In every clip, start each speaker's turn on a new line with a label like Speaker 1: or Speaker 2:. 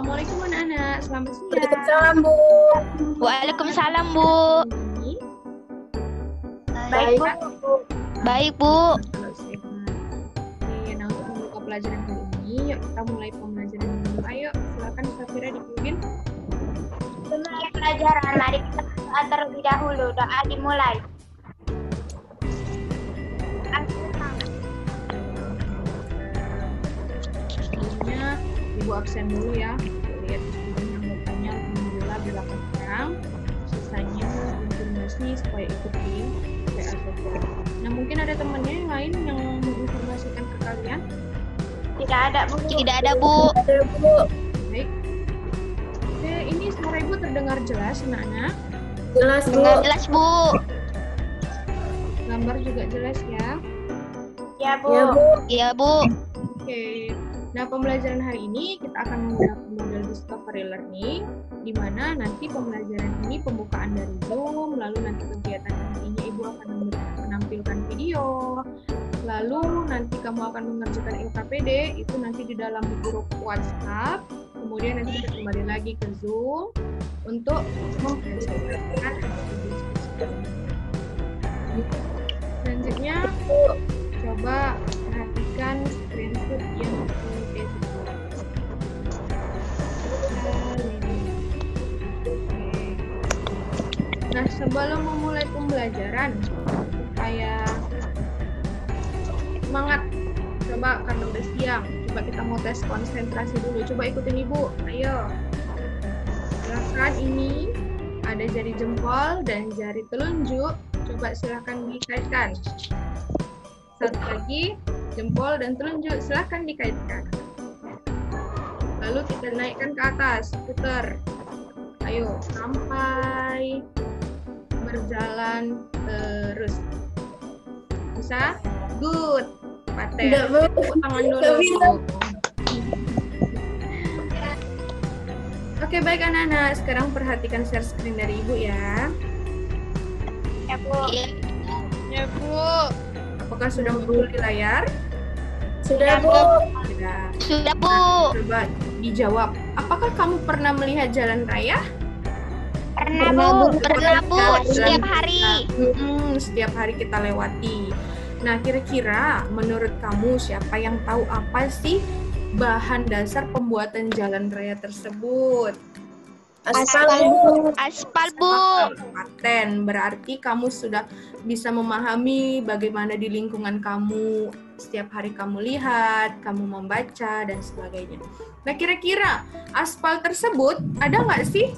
Speaker 1: Assalamualaikum anak-anak, selamat siang.
Speaker 2: Waalaikumsalam, Bu.
Speaker 3: Waalaikumsalam, Bu.
Speaker 2: Baik, Bu.
Speaker 3: Baik, Bu.
Speaker 1: Kalau sehat. Oke, nah untuk membuka pelajaran kali ini, yuk kita mulai pembelajaran dulu. Ayo, silakan Safira dipimpin.
Speaker 2: Mulai pelajaran, mari kita berdoa terlebih dahulu. Doa dimulai.
Speaker 1: Sebelumnya, Ibu absen dulu ya. Lihat yang bertanya, alhamdulillah 8 orang. Sisanya informasi supaya ikuti PA saja. Nah, mungkin ada temannya yang lain yang menginformasikan ke kalian.
Speaker 2: Tidak ada, Bu.
Speaker 3: Tidak ada, Bu.
Speaker 1: Baik. Oke, ini suara Ibu terdengar jelas, anak-anak.
Speaker 2: Jelas, Bu.
Speaker 3: Jelas, Bu.
Speaker 1: Gambar juga jelas ya.
Speaker 2: Ya, Bu.
Speaker 3: Iya, Bu.
Speaker 1: Oke. Nah, pembelajaran hari ini kita akan menggunakan model discovery learning, di mana nanti pembelajaran ini pembukaan dari Zoom, lalu nanti kegiatan nantinya Ibu akan menampilkan video, lalu nanti kamu akan mengerjakan LKPD, itu nanti di dalam grup WhatsApp, kemudian nanti kita kembali lagi ke Zoom untuk mempresentasikan hasil diskusi. Selanjutnya, coba perhatikan screenshot yang Nah, sebelum memulai pembelajaran, supaya semangat, coba karena udah siang, coba kita mau tes konsentrasi dulu. Coba ikutin Ibu, ayo. Silakan, ini ada jari jempol dan jari telunjuk. Coba silakan dikaitkan. Satu lagi, jempol dan telunjuk, silakan dikaitkan. Lalu kita naikkan ke atas, putar. Ayo, sampai berjalan terus. Bisa? Good. Paten.
Speaker 2: Tidak, Bu.
Speaker 1: Tepuk tangan dulu. Oke, baik anak-anak. Sekarang perhatikan share screen dari Ibu ya.
Speaker 2: Ya, Bu.
Speaker 3: Ya, Bu.
Speaker 1: Apakah sudah muncul di layar?
Speaker 2: Sudah, Bu.
Speaker 1: Sudah.
Speaker 3: Sudah, Bu.
Speaker 1: Coba dijawab. Apakah kamu pernah melihat jalan raya?
Speaker 2: Pernah, Bu.
Speaker 3: Pernah, Bu. Setiap hari.
Speaker 1: Setiap hari kita lewati. Nah, kira-kira menurut kamu siapa yang tahu apa sih bahan dasar pembuatan jalan raya tersebut?
Speaker 2: Aspal, Bu.
Speaker 3: Aspal, Bu.
Speaker 1: Paten. Berarti kamu sudah bisa memahami bagaimana di lingkungan kamu setiap hari kamu lihat, kamu membaca, dan sebagainya. Nah, kira-kira aspal tersebut ada nggak sih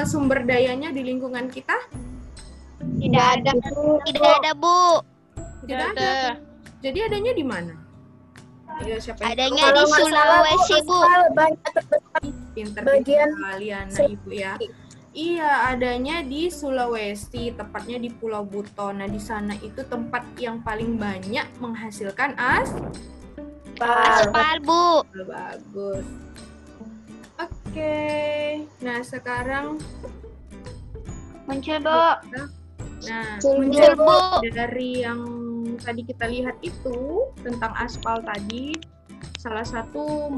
Speaker 1: sumber dayanya di lingkungan kita?
Speaker 2: Tidak ada, Bu.
Speaker 3: Tidak ada, Bu.
Speaker 1: Tidak ada. Jadi adanya di mana? Ya, siapa yang
Speaker 3: Adanya
Speaker 1: tahu?
Speaker 3: di Sulawesi, Bu.
Speaker 1: Pinter
Speaker 2: bagian
Speaker 1: kalian, nah Ibu ya. Iya, adanya di Sulawesi, tepatnya di Pulau Buton. Nah, di sana itu tempat yang paling banyak menghasilkan
Speaker 3: Aspal, Bu.
Speaker 1: Bagus. Oke. Nah, sekarang
Speaker 2: Muncul, Bu.
Speaker 1: nah,
Speaker 3: Muncul, Bu.
Speaker 1: dari yang tadi kita lihat itu tentang aspal tadi, salah satu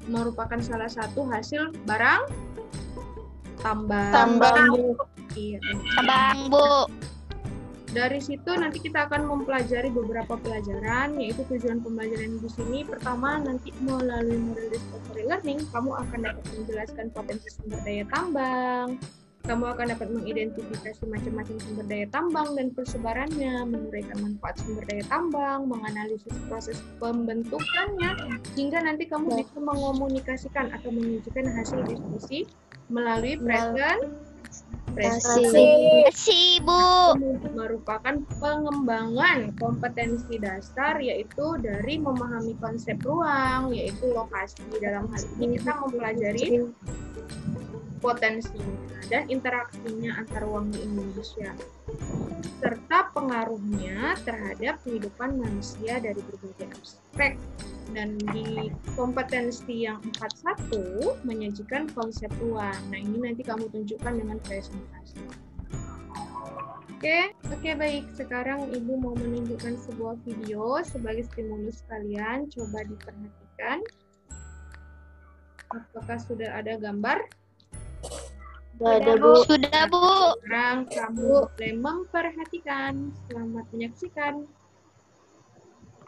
Speaker 1: merupakan salah satu hasil barang tambang. Iya.
Speaker 3: Tambang, Bu.
Speaker 1: Dari situ nanti kita akan mempelajari beberapa pelajaran, yaitu tujuan pembelajaran di sini. Pertama, nanti melalui model discovery learning, kamu akan dapat menjelaskan potensi sumber daya tambang. Kamu akan dapat mengidentifikasi macam-macam sumber daya tambang dan persebarannya, menguraikan manfaat sumber daya tambang, menganalisis proses pembentukannya, hingga nanti kamu bisa mengomunikasikan atau menunjukkan hasil diskusi melalui presentasi.
Speaker 3: Bu.
Speaker 1: Merupakan pengembangan kompetensi dasar, yaitu dari memahami konsep ruang, yaitu lokasi. Dalam hal ini kita mempelajari potensinya dan interaksinya antar ruang di Indonesia, serta pengaruhnya terhadap kehidupan manusia dari berbagai aspek. Dan di kompetensi yang 41 menyajikan konsep ruang. Nah, ini nanti kamu tunjukkan dengan presentasi. Oke, baik. Sekarang Ibu mau menunjukkan sebuah video sebagai stimulus kalian. Coba diperhatikan. Apakah sudah ada gambar?
Speaker 2: Ada, Bu.
Speaker 3: Sudah, Bu.
Speaker 1: Sekarang kamu boleh memperhatikan. Selamat menyaksikan.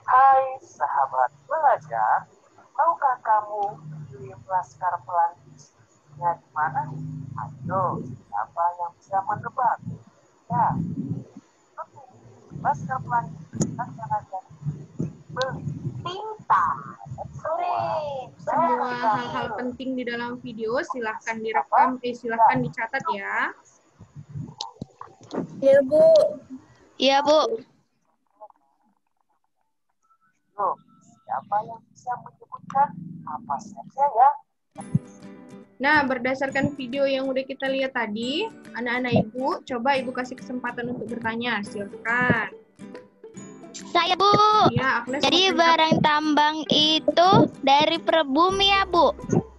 Speaker 4: Hai sahabat belajar, tahukah kamu film Laskar Pelangi di mana? Ayo, siapa yang bisa menebak? Ya, betul. Laskar Pelangi akan beli tinta.
Speaker 1: Semua hal-hal penting di dalam video silahkan direkam, silahkan dicatat ya.
Speaker 2: Iya, Bu.
Speaker 3: Iya, Bu.
Speaker 4: Loh, siapa yang bisa menyebutkan apa saja ya?
Speaker 1: Nah, berdasarkan video yang udah kita lihat tadi, anak-anak ibu, coba ibu kasih kesempatan untuk bertanya. Silakan.
Speaker 3: Saya, Bu.
Speaker 1: Ya, Agnes.
Speaker 3: Jadi
Speaker 1: mau tanya.
Speaker 3: barang tambang itu dari perut bumi ya, Bu?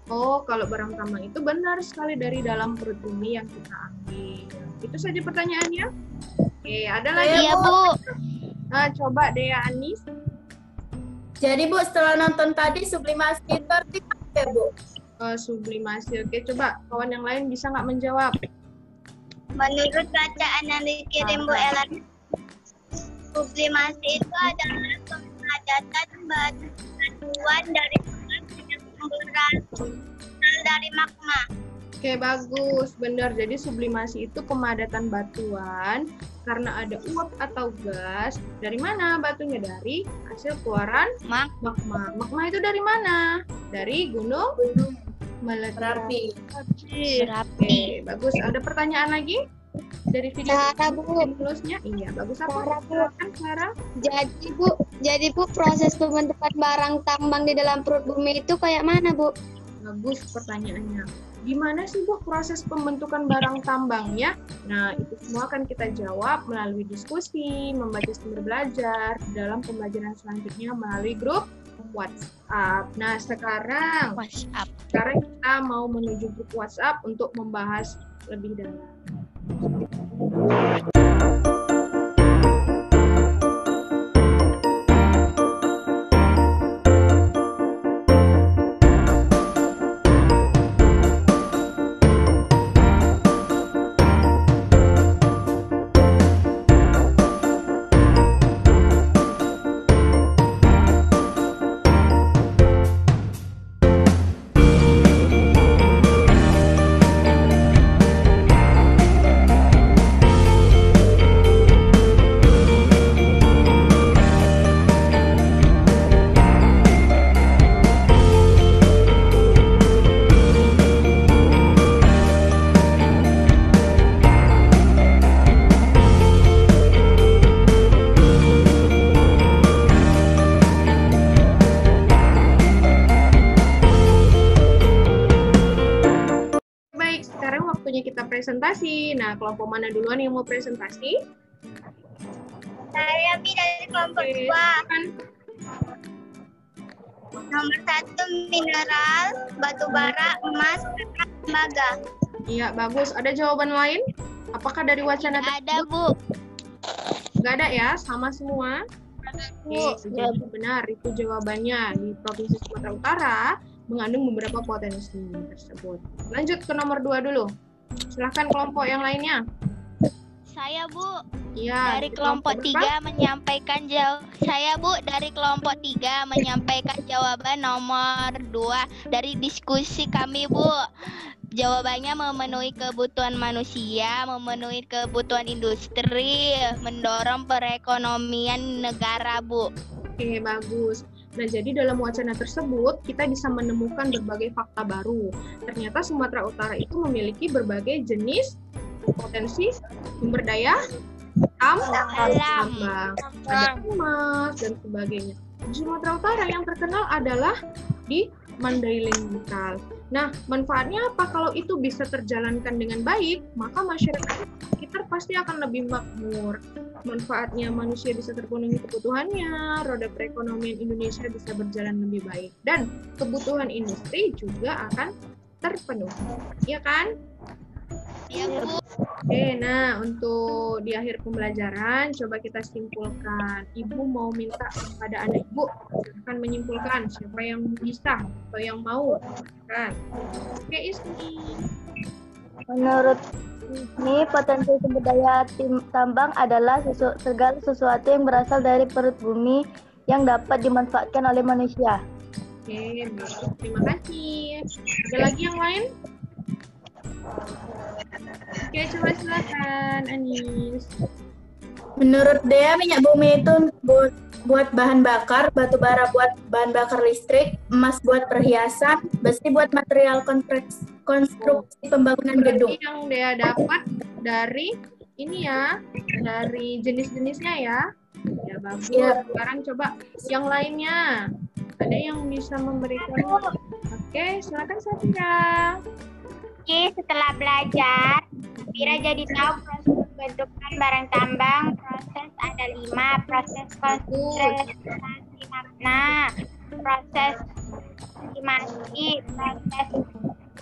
Speaker 1: Oh, kalau barang tambang itu benar sekali dari dalam perut bumi yang kita ambil. Itu saja pertanyaannya. Oke, ada lagi?
Speaker 3: Iya, Bu.
Speaker 1: Nah, coba Dea Anis.
Speaker 2: Jadi, Bu, setelah nonton tadi sublimasi itu artinya apa ya, Bu?
Speaker 1: Sublimasi. Oke, coba kawan yang lain bisa nggak menjawab?
Speaker 2: Menurut bacaan yang dikirim Bu Ellen, sublimasi itu adalah pemadatan batuan dari yang berasal dari magma.
Speaker 1: Oke, bagus. Benar. Jadi sublimasi itu pemadatan batuan karena ada uap atau gas. Dari mana batunya? Dari hasil keluaran magma. Magma itu dari mana? Dari gunung Merapi. Oke, bagus. Ada pertanyaan lagi? Dari video stimulusnya? Iya, bagus. Apa? Silakan, Sarah.
Speaker 5: Jadi Bu, proses pembentukan barang tambang di dalam perut bumi itu kayak mana, Bu?
Speaker 1: Bagus pertanyaannya. Gimana sih, Bu, proses pembentukan barang tambangnya? Nah, itu semua akan kita jawab melalui diskusi, membaca sumber belajar, dalam pembelajaran selanjutnya melalui grup WhatsApp. Nah, sekarang kita mau menuju grup WhatsApp untuk membahas lebih dalam. Kita presentasi. Nah, kelompok mana duluan yang mau presentasi?
Speaker 2: Saya dari kelompok 2. Nomor 1 mineral, batu bara, emas, tembaga.
Speaker 1: Iya, bagus. Ada jawaban lain? Apakah dari wacana
Speaker 3: Ada,
Speaker 1: tersebut?
Speaker 3: Bu.
Speaker 1: Nggak ada ya? Sama semua? Oke, jadi benar. Itu jawabannya. Di Provinsi Sumatera Utara mengandung beberapa potensi tersebut. Lanjut ke nomor 2 dulu. Silahkan kelompok yang lainnya.
Speaker 3: Saya, Bu.
Speaker 1: Iya.
Speaker 3: Dari kelompok 3 menyampaikan Saya, Bu, dari kelompok 3 menyampaikan jawaban nomor 2 dari diskusi kami, Bu. Jawabannya memenuhi kebutuhan manusia, memenuhi kebutuhan industri, mendorong perekonomian negara, Bu.
Speaker 1: Oke, bagus. Nah, jadi dalam wacana tersebut, kita bisa menemukan berbagai fakta baru. Ternyata Sumatera Utara itu memiliki berbagai jenis potensi sumber daya tambang, ada emas, dan sebagainya. Di Sumatera Utara yang terkenal adalah di Mandailing Vital. Nah, manfaatnya apa? Kalau itu bisa terjalankan dengan baik, maka masyarakat sekitar pasti akan lebih makmur. Manfaatnya manusia bisa terpenuhi kebutuhannya, roda perekonomian Indonesia bisa berjalan lebih baik, dan kebutuhan industri juga akan terpenuhi. Iya kan?
Speaker 3: Iya, Bu.
Speaker 1: Oke, nah untuk di akhir pembelajaran coba kita simpulkan. Ibu mau minta kepada anak ibu akan menyimpulkan siapa yang bisa atau yang mau. Kan? Oke, Ismi.
Speaker 6: Menurut ini potensi sumber daya tambang adalah segala sesuatu yang berasal dari perut bumi yang dapat dimanfaatkan oleh manusia.
Speaker 1: Oke, bagus. Terima kasih. Ada lagi yang lain? Oke, coba silakan, Anis.
Speaker 7: Menurut Dea, minyak bumi itu buat bahan bakar, batu bara buat bahan bakar listrik, emas buat perhiasan, besi buat material konstruksi pembangunan gedung.
Speaker 1: Berarti yang Dea dapat dari ini ya, dari jenis-jenisnya ya. Ya bagus.
Speaker 7: Ya.
Speaker 1: Sekarang coba yang lainnya. Ada yang bisa memberikan? Oke, silakan Safira.
Speaker 2: Oke, setelah belajar, Fira jadi tahu proses pembentukan barang tambang. Proses ada 5, proses konsentrasi magma, proses estimasi, proses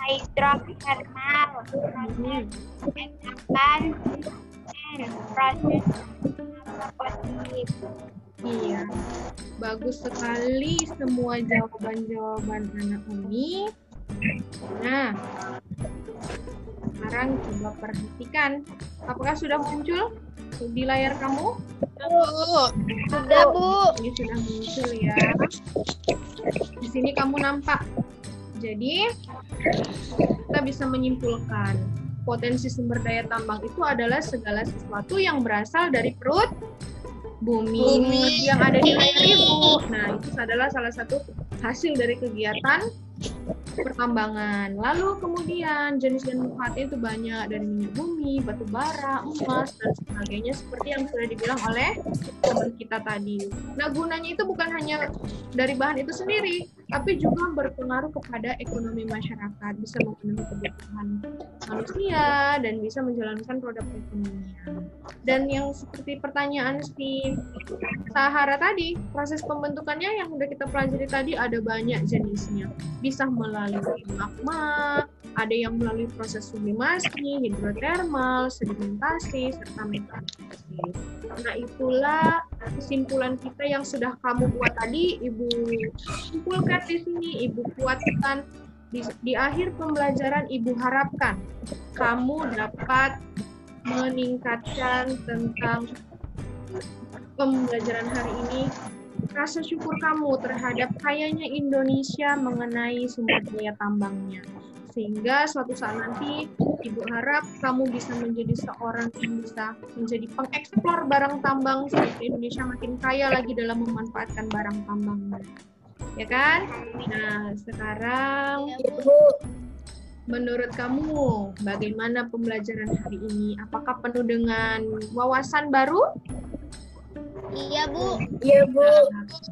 Speaker 2: hidrotermal, proses pendapan, dan proses positif.
Speaker 1: Iya, bagus sekali semua jawaban-jawaban anak ini. Nah, sekarang coba perhatikan. Apakah sudah muncul di layar kamu?
Speaker 3: Sudah, Bu.
Speaker 1: Ini sudah muncul ya. Di sini kamu nampak. Jadi, kita bisa menyimpulkan potensi sumber daya tambang itu adalah segala sesuatu yang berasal dari perut bumi yang ada di layar ibu. Nah, itu adalah salah satu hasil dari kegiatan pertambangan. Lalu kemudian jenis dan manfaatnya itu banyak, dari minyak bumi, batu bara, emas, dan sebagainya seperti yang sudah dibilang oleh teman kita tadi. Nah, gunanya itu bukan hanya dari bahan itu sendiri, tapi juga berpengaruh kepada ekonomi masyarakat, bisa memenuhi kebutuhan manusia dan bisa menjalankan roda perekonomian. Dan yang seperti pertanyaan si Sahara tadi, proses pembentukannya yang udah kita pelajari tadi ada banyak jenisnya. Bisa melalui magma, ada yang melalui proses sublimasi, hidrotermal, sedimentasi, serta metanisasi. Nah, itulah kesimpulan kita yang sudah kamu buat tadi, Ibu simpulkan di sini, Ibu kuatkan. Di akhir pembelajaran, Ibu harapkan kamu dapat meningkatkan tentang pembelajaran hari ini rasa syukur kamu terhadap kayanya Indonesia mengenai sumber daya tambangnya. Sehingga suatu saat nanti Ibu harap kamu bisa menjadi seorang yang bisa menjadi pengeksplor barang tambang sehingga Indonesia makin kaya lagi dalam memanfaatkan barang tambangnya. Ya kan? Nah, sekarang menurut kamu bagaimana pembelajaran hari ini? Apakah penuh dengan wawasan baru?
Speaker 3: Iya, Bu.
Speaker 7: Iya, Bu.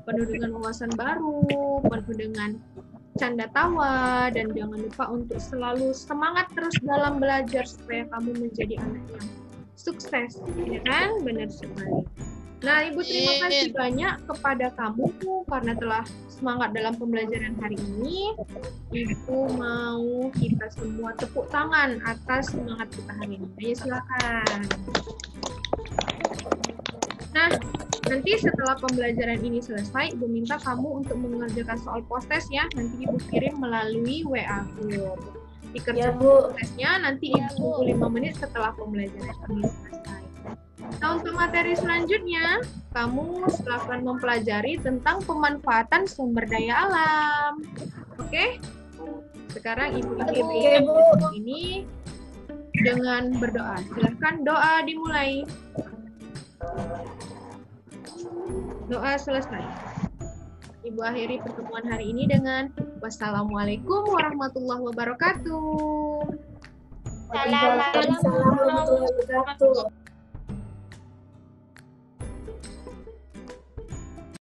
Speaker 1: Penuh dengan wawasan baru, penuh dengan canda tawa, dan jangan lupa untuk selalu semangat terus dalam belajar supaya kamu menjadi anak yang sukses, ya kan? Benar sekali. Nah, Ibu terima kasih banyak kepada kamu karena telah semangat dalam pembelajaran hari ini. Ibu mau kita semua tepuk tangan atas semangat kita hari ini. Ayo silakan. Nah, nanti setelah pembelajaran ini selesai, Ibu minta kamu untuk mengerjakan soal postes ya. Nanti Ibu kirim melalui WA group. Dikerjakan postesnya nanti Ibu tunggu 5 menit setelah pembelajaran ini selesai. Nah, untuk materi selanjutnya, kamu silakan mempelajari tentang pemanfaatan sumber daya alam. Oke? Sekarang Ibu akhiri ini dengan berdoa. Silakan doa dimulai. Doa selesai. Ibu akhiri pertemuan hari ini dengan wassalamualaikum warahmatullahi wabarakatuh.
Speaker 2: Assalamualaikum warahmatullahi wabarakatuh.